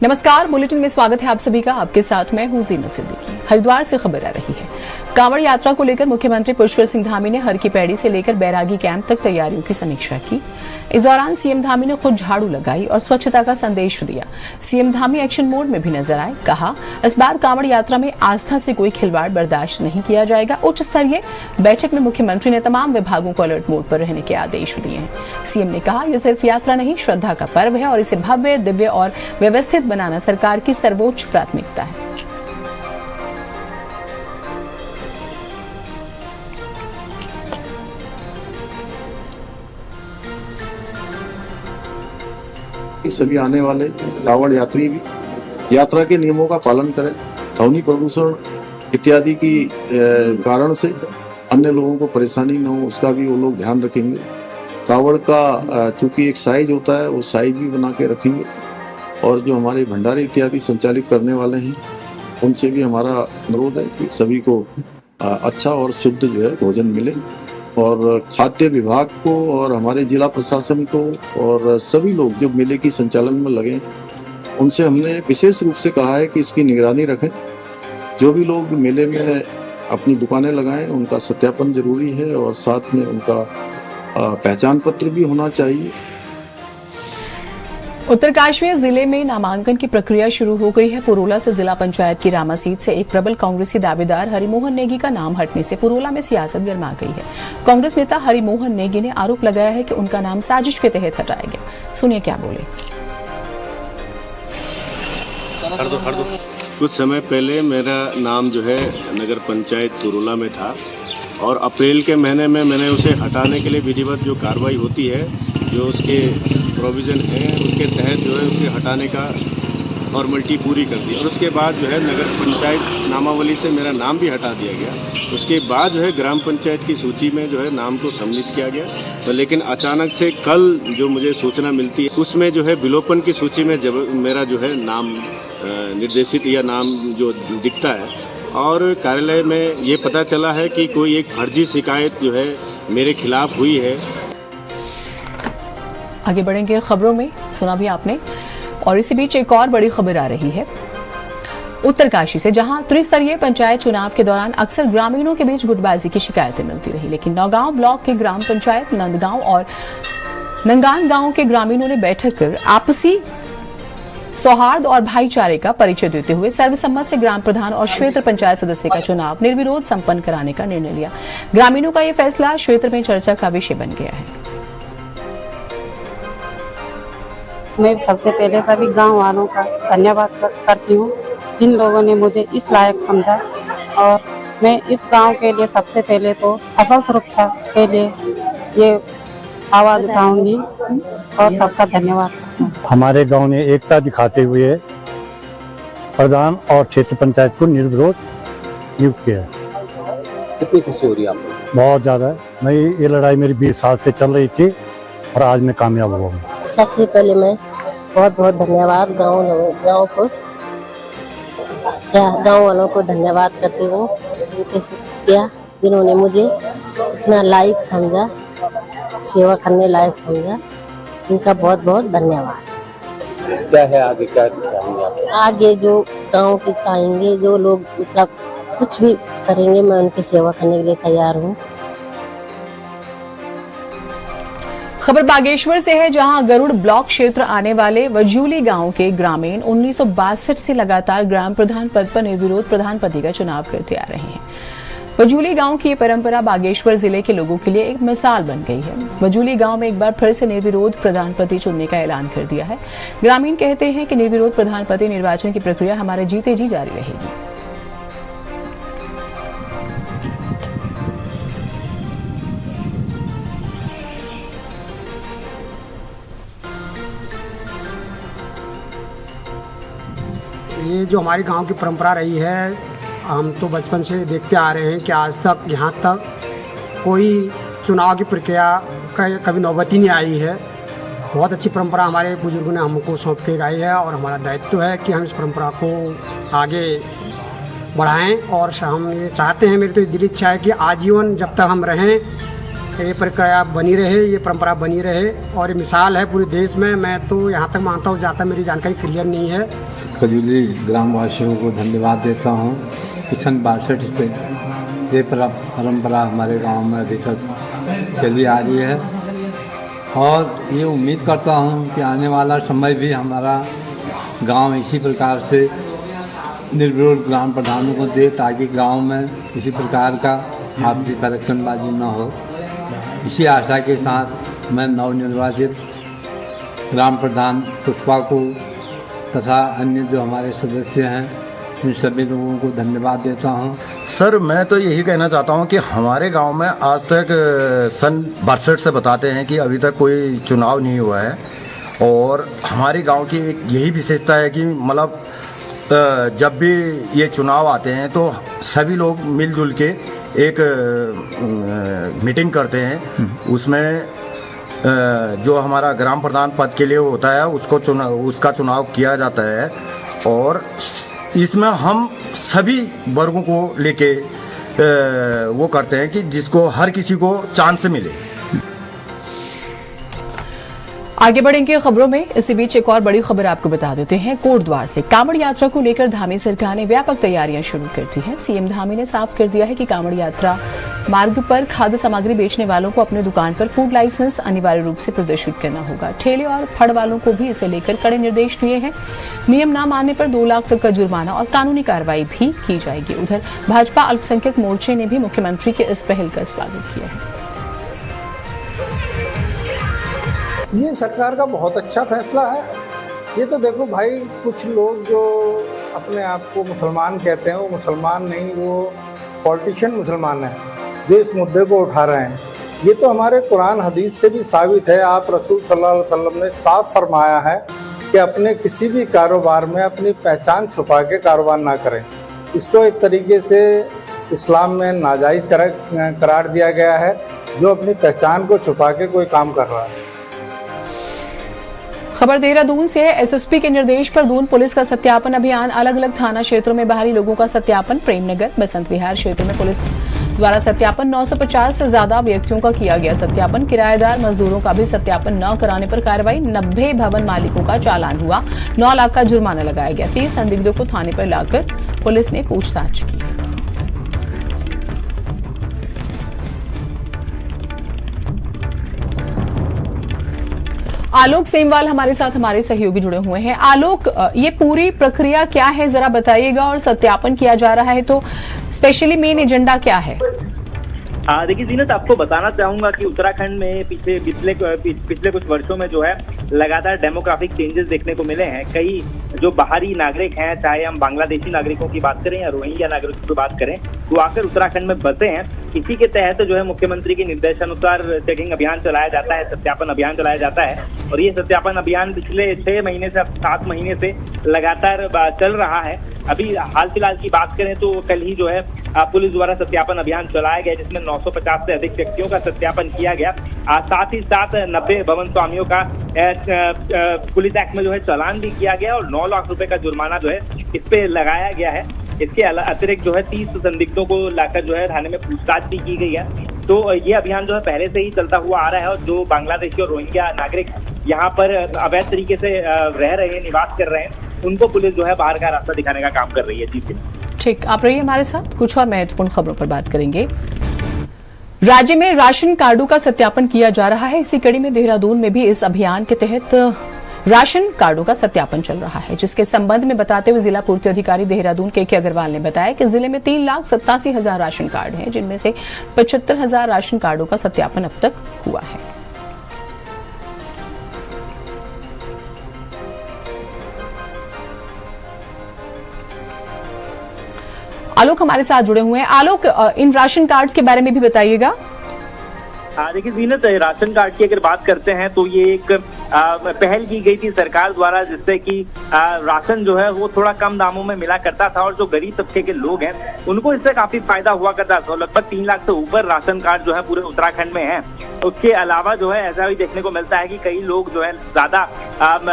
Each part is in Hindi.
नमस्कार, बुलेटिन में स्वागत है आप सभी का। आपके साथ मैं हूं जीनत सिद्दीकी। हरिद्वार से खबर आ रही है। कांवड़ यात्रा को लेकर मुख्यमंत्री पुष्कर सिंह धामी ने हर की पैड़ी से लेकर बैरागी कैंप तक तैयारियों की समीक्षा की। इस दौरान सीएम धामी ने खुद झाड़ू लगाई और स्वच्छता का संदेश दिया। सीएम धामी एक्शन मोड में भी नजर आए। कहा, इस बार कांवड़ यात्रा में आस्था से कोई खिलवाड़ बर्दाश्त नहीं किया जाएगा। उच्च स्तरीय बैठक में मुख्यमंत्री ने तमाम विभागों को अलर्ट मोड पर रहने के आदेश दिए हैं। सीएम ने कहा, यह सिर्फ यात्रा नहीं, श्रद्धा का पर्व है और इसे भव्य, दिव्य और व्यवस्थित बनाना सरकार की सर्वोच्च प्राथमिकता है। सभी आने वाले कांवड़ यात्री भी यात्रा के नियमों का पालन करें। ध्वनि प्रदूषण इत्यादि की कारण से अन्य लोगों को परेशानी न हो, उसका भी वो लोग ध्यान रखेंगे। कांवड़ का चूंकि एक साइज होता है, वो साइज भी बना के रखेंगे। और जो हमारे भंडारे इत्यादि संचालित करने वाले हैं, उनसे भी हमारा अनुरोध है कि सभी को अच्छा और शुद्ध जो है भोजन मिले। और खाद्य विभाग को और हमारे जिला प्रशासन को और सभी लोग जो मेले की संचालन में लगे, उनसे हमने विशेष रूप से कहा है कि इसकी निगरानी रखें। जो भी लोग मेले में अपनी दुकानें लगाएं, उनका सत्यापन जरूरी है और साथ में उनका पहचान पत्र भी होना चाहिए। उत्तरकाशी जिले में नामांकन की प्रक्रिया शुरू हो गई है। पुरोला से जिला पंचायत की रामा सीट से एक प्रबल कांग्रेसी दावेदार हरिमोहन नेगी का नाम हटने से पुरोला में सियासत गर्मा गई है। कांग्रेस नेता हरिमोहन नेगी ने आरोप लगाया है कि उनका नाम साजिश के तहत हटाया गया। सुनिए क्या बोले। कुछ समय पहले मेरा नाम जो है नगर पंचायत पुरोला में था और अप्रैल के महीने में मैंने उसे हटाने के लिए विधिवत जो कार्रवाई होती है, जो उसके प्रोविज़न है, उसके तहत जो है उसे हटाने का फॉर्मेलिटी पूरी कर दी। और उसके बाद जो है नगर पंचायत नामावली से मेरा नाम भी हटा दिया गया। उसके बाद जो है ग्राम पंचायत की सूची में जो है नाम को सम्मिलित किया गया। तो लेकिन अचानक से कल जो मुझे सूचना मिलती है, उसमें जो है विलोपन की सूची में जब मेरा जो है नाम निर्देशित या नाम जो दिखता है, और कार्यालय में ये पता चला है कि कोई एक फर्जी शिकायत जो है मेरे खिलाफ हुई है। आगे बढ़ेंगे खबरों में, सुना भी आपने। और इसी बीच एक और बड़ी खबर आ रही है उत्तरकाशी से, जहां त्रिस्तरीय पंचायत चुनाव के दौरान अक्सर ग्रामीणों के बीच गुटबाजी की शिकायतें मिलती रही। लेकिन नौगांव ब्लॉक के ग्राम पंचायत नंदगांव और नंगान गांव के ग्रामीणों ने बैठक कर आपसी सौहार्द और भाईचारे का परिचय देते हुए सर्वसम्मत से ग्राम प्रधान और क्षेत्र पंचायत सदस्य का चुनाव निर्विरोध संपन्न कराने का निर्णय लिया। ग्रामीणों का यह फैसला क्षेत्र में चर्चा का विषय बन गया है। मैं सबसे पहले सभी गांव वालों का धन्यवाद करती हूं, जिन लोगों ने मुझे इस लायक समझा। और मैं इस गांव के लिए सबसे पहले तो फसल सुरक्षा के लिए ये आवाज उठाऊंगी और सबका धन्यवाद। हमारे गांव ने एकता दिखाते हुए प्रधान और क्षेत्र पंचायत को निर्विरोध नियुक्त किया। कितनी खुशी हो रही है आपको? बहुत ज़्यादा। मैं ये लड़ाई मेरी 20 साल से चल रही थी और आज मैं कामयाब हुआ हूँ। सबसे पहले मैं बहुत बहुत धन्यवाद गांव वालों को धन्यवाद करती हूँ, उनके शुक्रिया जिन्होंने मुझे इतना लायक समझा, सेवा करने लायक समझा। उनका बहुत बहुत धन्यवाद। क्या है आगे, क्या चाहेंगे आप? आगे जो गांव के चाहेंगे, जो लोग मतलब कुछ भी करेंगे, मैं उनकी सेवा करने के लिए तैयार हूँ। खबर बागेश्वर से है, जहां गरुड़ ब्लॉक क्षेत्र आने वाले वजूली गांव के ग्रामीण 1962 से लगातार ग्राम प्रधान पद पर निर्विरोध प्रधान पति का चुनाव करते आ रहे हैं। वजूली गांव की ये परंपरा बागेश्वर जिले के लोगों के लिए एक मिसाल बन गई है। वजूली गांव में एक बार फिर से निर्विरोध प्रधानपति चुनने का ऐलान कर दिया है। ग्रामीण कहते हैं कि निर्विरोध प्रधानपति निर्वाचन की प्रक्रिया हमारे जीते जी जारी रहेगी। ये जो हमारी गांव की परंपरा रही है, हम तो बचपन से देखते आ रहे हैं कि आज तक यहाँ तक कोई चुनाव की प्रक्रिया का कभी नौबत ही नहीं आई है। बहुत अच्छी परंपरा हमारे बुजुर्गों ने हमको सौंप के गई है और हमारा दायित्व है कि हम इस परंपरा को आगे बढ़ाएं। और हम ये चाहते हैं, मेरी तो दिली इच्छा है कि आजीवन जब तक हम रहें ये प्रक्रिया बनी रहे, ये परंपरा बनी रहे और ये मिसाल है पूरे देश में। मैं तो यहाँ तक मानता हूँ, जहाँ तक मेरी जानकारी क्लियर नहीं है। खजूली ग्रामवासियों को धन्यवाद देता हूँ कि सन 62 से ये परंपरा हमारे गांव में अभी तक चली आ रही है और ये उम्मीद करता हूँ कि आने वाला समय भी हमारा गांव इसी प्रकार से निर्विरोध ग्राम प्रधानों को दे, ताकि गांव में किसी प्रकार का आपसी करेक्शनबाजी न हो। इसी आशा के साथ मैं नवनिर्वाचित ग्राम प्रधान पुष्पा को तथा अन्य जो हमारे सदस्य हैं इन सभी लोगों को धन्यवाद देता हूं। सर, मैं तो यही कहना चाहता हूं कि हमारे गांव में आज तक सन 62 से बताते हैं कि अभी तक कोई चुनाव नहीं हुआ है और हमारे गांव की एक यही विशेषता है कि मतलब जब भी ये चुनाव आते हैं तो सभी लोग मिलजुल के एक मीटिंग करते हैं। उसमें जो हमारा ग्राम प्रधान पद के लिए होता है उसका चुनाव किया जाता है और इसमें हम सभी वर्गों को लेके वो करते हैं कि जिसको हर किसी को चांस मिले। आगे बढ़ेंगे खबरों में। इसी बीच एक और बड़ी खबर आपको बता देते हैं। कोटद्वार से कांवड़ यात्रा को लेकर धामी सरकार ने व्यापक तैयारियां शुरू कर दी है। सीएम धामी ने साफ कर दिया है कि कांवड़ यात्रा मार्ग पर खाद्य सामग्री बेचने वालों को अपने दुकान पर फूड लाइसेंस अनिवार्य रूप से प्रदर्शित करना होगा। ठेले और फड़ वालों को भी इसे लेकर कड़े निर्देश दिए हैं। नियम न मानने पर 2 लाख तक का जुर्माना और कानूनी कार्रवाई भी की जाएगी। उधर भाजपा अल्पसंख्यक मोर्चे ने भी मुख्यमंत्री के इस पहल का स्वागत किया है। ये सरकार का बहुत अच्छा फैसला है। ये तो देखो भाई, कुछ लोग जो अपने आप को मुसलमान कहते हैं वो मुसलमान नहीं, वो पॉलिटिशियन मुसलमान हैं जो इस मुद्दे को उठा रहे हैं। ये तो हमारे कुरान हदीस से भी साबित है। आप रसूल सल्लल्लाहु अलैहि वसल्लम ने साफ फरमाया है कि अपने किसी भी कारोबार में अपनी पहचान छुपा के कारोबार ना करें। इसको एक तरीके से इस्लाम में नाजायज़ करार दिया गया है, जो अपनी पहचान को छुपा के कोई काम कर रहा है। खबर देहरादून से है। एसएसपी के निर्देश पर दून पुलिस का सत्यापन अभियान। अलग अलग थाना क्षेत्रों में बाहरी लोगों का सत्यापन। प्रेमनगर बसंत विहार क्षेत्र में पुलिस द्वारा सत्यापन। 950 से ज्यादा व्यक्तियों का किया गया सत्यापन। किराएदार मजदूरों का भी सत्यापन न कराने पर कार्रवाई। 90 भवन मालिकों का चालान हुआ। 9 लाख का जुर्माना लगाया गया। 30 संदिग्धों को थाने पर लाकर पुलिस ने पूछताछ की। आलोक सेमवाल हमारे साथ हमारे सहयोगी जुड़े हुए हैं। आलोक, ये पूरी प्रक्रिया क्या है जरा बताइएगा, और सत्यापन किया जा रहा है तो स्पेशली मेन एजेंडा क्या है? देखिए जीनत, आपको बताना चाहूंगा कि उत्तराखंड में पिछले कुछ वर्षों में जो है लगातार डेमोग्राफिक चेंजेस देखने को मिले हैं। कई जो बाहरी नागरिक हैं, चाहे हम बांग्लादेशी नागरिकों की बात करें या रोहिंग्या नागरिकों की बात करें, वो आकर उत्तराखंड में बसे हैं। इसी के तहत जो है मुख्यमंत्री के निर्देशानुसार चेकिंग अभियान चलाया जाता है, सत्यापन अभियान चलाया जाता है। और ये सत्यापन अभियान पिछले 6 महीने से 7 महीने से लगातार चल रहा है। अभी हाल फिलहाल की बात करें तो कल ही जो है पुलिस द्वारा सत्यापन अभियान चलाया गया, जिसमें 950 से अधिक व्यक्तियों का सत्यापन किया गया। साथ ही साथ 90 भवन स्वामियों का पुलिस एक्ट में जो है चालान भी किया गया और 9 लाख रुपए का जुर्माना जो है इस पे लगाया गया है। इसके अतिरिक्त जो है 30 संदिग्धों को लाकर जो है थाने में पूछताछ भी की गई है। तो ये अभियान जो है पहले से ही चलता हुआ आ रहा है और जो बांग्लादेशी और रोहिंग्या नागरिक यहाँ पर अवैध तरीके से रह रहे हैं, निवास कर रहे हैं, उनको पुलिस जो है बाहर का रास्ता दिखाने का काम कर रही है। जी ठीक, आप रहिए हमारे साथ, कुछ और महत्वपूर्ण खबरों पर बात करेंगे। राज्य में राशन कार्डों का सत्यापन किया जा रहा है। इसी कड़ी में देहरादून में भी इस अभियान के तहत राशन कार्डों का सत्यापन चल रहा है, जिसके संबंध में बताते हुए जिला पूर्ति अधिकारी देहरादून के अग्रवाल ने बताया कि जिले में 3,87,000 राशन कार्ड हैं, जिनमें से 75,000 राशन कार्डों का सत्यापन अब तक हुआ है। आलोक हमारे साथ जुड़े हुए हैं। आलोक, इन राशन कार्ड्स के बारे में भी बताइएगा। देखिए जीनत, राशन कार्ड की अगर बात करते हैं तो ये एक पहल की गई थी सरकार द्वारा, जिससे कि राशन जो है वो थोड़ा कम दामों में मिला करता था और जो गरीब तबके के लोग हैं उनको इससे काफी फायदा हुआ करता था। लगभग 3 लाख से ऊपर राशन कार्ड जो है पूरे उत्तराखंड में है। उसके अलावा जो है ऐसा भी देखने को मिलता है कि कई लोग जो है ज्यादा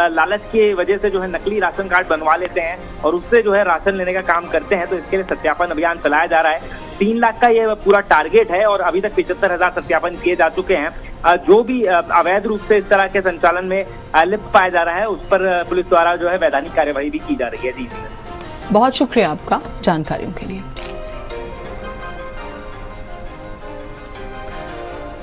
लालच की वजह से जो है नकली राशन कार्ड बनवा लेते हैं और उससे जो है राशन लेने का काम करते हैं। तो इसके लिए सत्यापन अभियान चलाया जा रहा है। 3 लाख का ये पूरा टारगेट है और अभी तक 75,000 सत्यापन किए जा चुके हैं। जो भी अवैध रूप से इस तरह के संचालन में लिप्त पाया जा रहा है उस पर पुलिस द्वारा जो है वैधानिक कार्यवाही भी की जा रही है। जी, बहुत शुक्रिया आपका जानकारियों के लिए।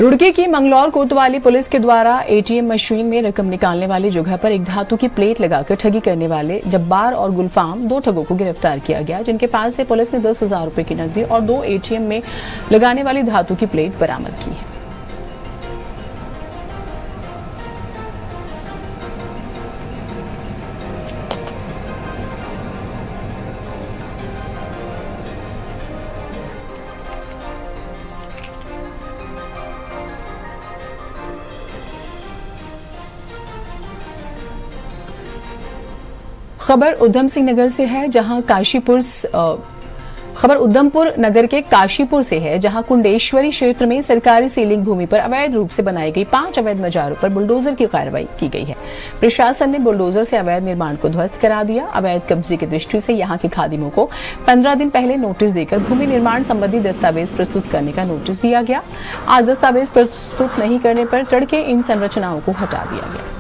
रुड़की की मंगलौर कोतवाली पुलिस के द्वारा एटीएम मशीन में रकम निकालने वाली जगह पर एक धातु की प्लेट लगाकर ठगी करने वाले जब्बार और गुलफाम 2 ठगों को गिरफ्तार किया गया, जिनके पास से पुलिस ने 10,000 रुपए की नकदी और 2 एटीएम में लगाने वाली धातु की प्लेट बरामद की है। खबर उधम सिंह नगर से है, जहां खबर उधमपुर नगर के काशीपुर से है, जहां कुंडेश्वरी क्षेत्र में सरकारी सीलिंग भूमि पर अवैध रूप से बनाई गई 5 अवैध मजारों पर बुलडोजर की कार्रवाई की गई है। प्रशासन ने बुलडोजर से अवैध निर्माण को ध्वस्त करा दिया। अवैध कब्जे की दृष्टि से यहां के खादिमों को 15 दिन पहले नोटिस देकर भूमि निर्माण संबंधी दस्तावेज प्रस्तुत करने का नोटिस दिया गया। आज दस्तावेज प्रस्तुत नहीं करने पर तड़के इन संरचनाओं को हटा दिया गया।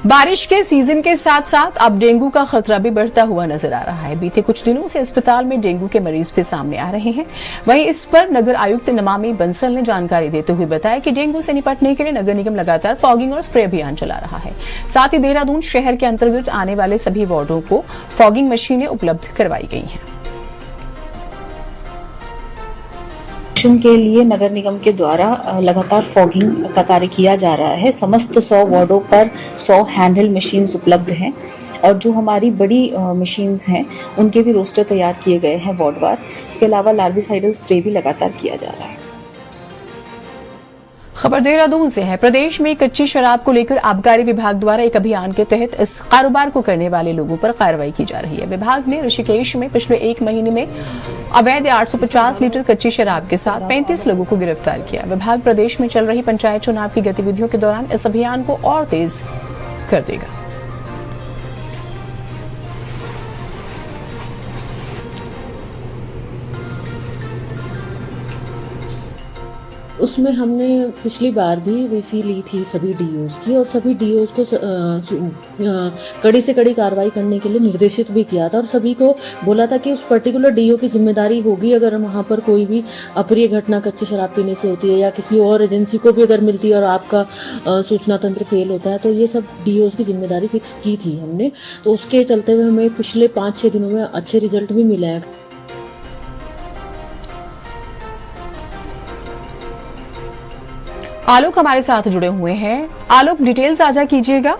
बारिश के सीजन के साथ साथ अब डेंगू का खतरा भी बढ़ता हुआ नजर आ रहा है। बीते कुछ दिनों से अस्पताल में डेंगू के मरीज भी सामने आ रहे हैं। वहीं इस पर नगर आयुक्त नमामि बंसल ने जानकारी देते हुए बताया कि डेंगू से निपटने के लिए नगर निगम लगातार फॉगिंग और स्प्रे अभियान चला रहा है। साथ ही देहरादून शहर के अंतर्गत आने वाले सभी वार्डों को फॉगिंग मशीनें उपलब्ध करवाई गई हैं। के लिए नगर निगम के द्वारा लगातार फॉगिंग का कार्य किया जा रहा है। समस्त 100 वार्डों पर 100 हैंडहेल्ड मशीन्स उपलब्ध हैं और जो हमारी बड़ी मशीन्स हैं उनके भी रोस्टर तैयार किए गए हैं वार्डवार। इसके अलावा लार्विसाइडल स्प्रे भी लगातार किया जा रहा है। खबर देहरादून से है। प्रदेश में कच्ची शराब को लेकर आबकारी विभाग द्वारा एक अभियान के तहत इस कारोबार को करने वाले लोगों पर कार्रवाई की जा रही है। विभाग ने ऋषिकेश में पिछले 1 महीने में अवैध 850 लीटर कच्ची शराब के साथ 35 लोगों को गिरफ्तार किया। विभाग प्रदेश में चल रही पंचायत चुनाव की गतिविधियों के दौरान इस अभियान को और तेज कर देगा। उसमें हमने पिछली बार भी वीसी ली थी सभी डीओज की और सभी डीओज को कड़ी से कड़ी कार्रवाई करने के लिए निर्देशित भी किया था और सभी को बोला था कि उस पर्टिकुलर डीओ की जिम्मेदारी होगी अगर वहाँ पर कोई भी अप्रिय घटना कच्ची शराब पीने से होती है या किसी और एजेंसी को भी अगर मिलती है और आपका सूचना तंत्र फेल होता है तो ये सब डीओज की जिम्मेदारी फिक्स की थी हमने। तो उसके चलते हुए हमें पिछले 5-6 दिनों में अच्छे रिजल्ट भी मिले हैं। आलोक हमारे साथ जुड़े हुए हैं। आलोक, डिटेल साझा कीजिएगा।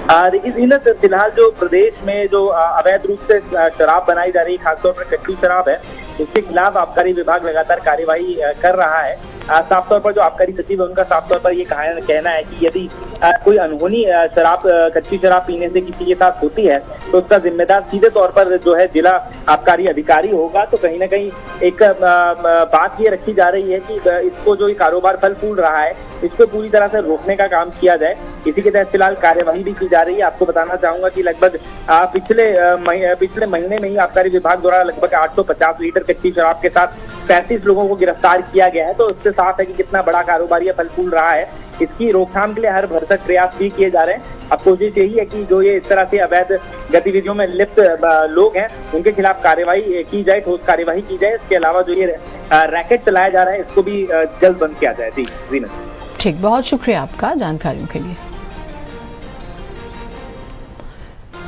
देखिए जीनत, फिलहाल जो प्रदेश में जो अवैध रूप से शराब बनाई जा रही है, खासतौर पर कच्ची शराब है, उसके खिलाफ आबकारी विभाग लगातार कार्यवाही कर रहा है। साफ तौर पर जो आबकारी सचिव है उनका साफ तौर पर ये कहना है कि यदि कोई अनहोनी शराब कच्ची शराब पीने से किसी के साथ होती है तो उसका जिम्मेदार सीधे तौर पर जो है जिला आबकारी अधिकारी होगा। तो कहीं ना कहीं एक बात ये रखी जा रही है कि इसको जो कारोबार फल फूल रहा है इसको पूरी तरह से रोकने का काम किया जाए। इसी के तहत फिलहाल कार्यवाही भी की जा रही है। आपको बताना चाहूंगा कि लगभग पिछले महीने में ही आबकारी विभाग द्वारा लगभग 850 लीटर कच्ची शराब के साथ 35 लोगों को गिरफ्तार किया गया है। तो इससे साफ है कि कितना बड़ा कारोबार ये फल फूल रहा है। इसकी रोकथाम के लिए हर भरसक प्रयास भी किए जा रहे हैं। अब कोशिश यही है कि जो ये इस तरह से अवैध गतिविधियों में लिप्त लोग हैं उनके खिलाफ कार्यवाही की जाए, ठोस कार्यवाही की जाए। इसके अलावा जो ये रैकेट चलाया जा रहा है इसको भी जल्द बंद किया जाए। जी। ठीक, बहुत शुक्रिया आपका जानकारियों के लिए।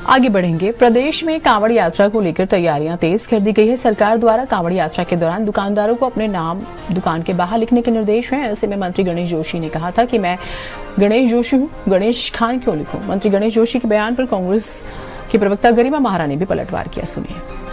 आगे बढ़ेंगे। प्रदेश में कांवड़ यात्रा को लेकर तैयारियां तेज कर दी गई है। सरकार द्वारा कांवड़ यात्रा के दौरान दुकानदारों को अपने नाम दुकान के बाहर लिखने के निर्देश हैं। ऐसे में मंत्री गणेश जोशी ने कहा था कि मैं गणेश जोशी हूं, गणेश खान क्यों लिखूं। मंत्री गणेश जोशी के बयान पर कांग्रेस की प्रवक्ता गरिमा महारा ने भी पलटवार किया। सुनिए।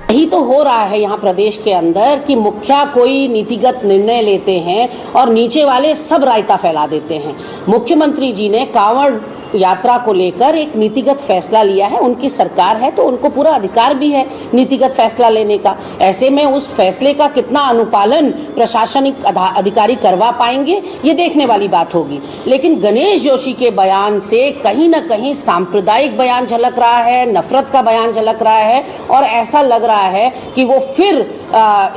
यही तो हो रहा है यहाँ प्रदेश के अंदर कि मुखिया कोई नीतिगत निर्णय लेते हैं और नीचे वाले सब रायता फैला देते हैं। मुख्यमंत्री जी ने कांवड़ यात्रा को लेकर एक नीतिगत फैसला लिया है। उनकी सरकार है तो उनको पूरा अधिकार भी है नीतिगत फैसला लेने का। ऐसे में उस फैसले का कितना अनुपालन प्रशासनिक अधिकारी करवा पाएंगे, ये देखने वाली बात होगी। लेकिन गणेश जोशी के बयान से कहीं ना कहीं सांप्रदायिक बयान झलक रहा है, नफरत का बयान झलक रहा है और ऐसा लग रहा है कि वो फिर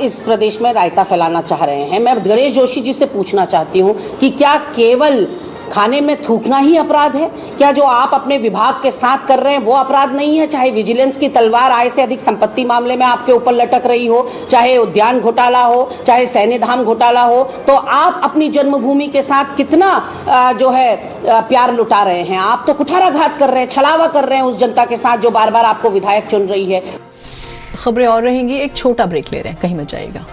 इस प्रदेश में रायता फैलाना चाह रहे हैं। मैं गणेश जोशी जी से पूछना चाहती हूँ कि क्या केवल खाने में थूकना ही अपराध है? क्या जो आप अपने विभाग के साथ कर रहे हैं वो अपराध नहीं है? चाहे विजिलेंस की तलवार आय से अधिक संपत्ति मामले में आपके ऊपर लटक रही हो, चाहे उद्यान घोटाला हो, चाहे सैन्य धाम घोटाला हो, तो आप अपनी जन्मभूमि के साथ कितना जो है प्यार लुटा रहे हैं। आप तो कुठाराघात कर रहे हैं, छलावा कर रहे हैं उस जनता के साथ जो बार बार आपको विधायक चुन रही है। खबरें और रहेंगी, एक छोटा ब्रेक ले रहे हैं, कहीं मत जाइएगा।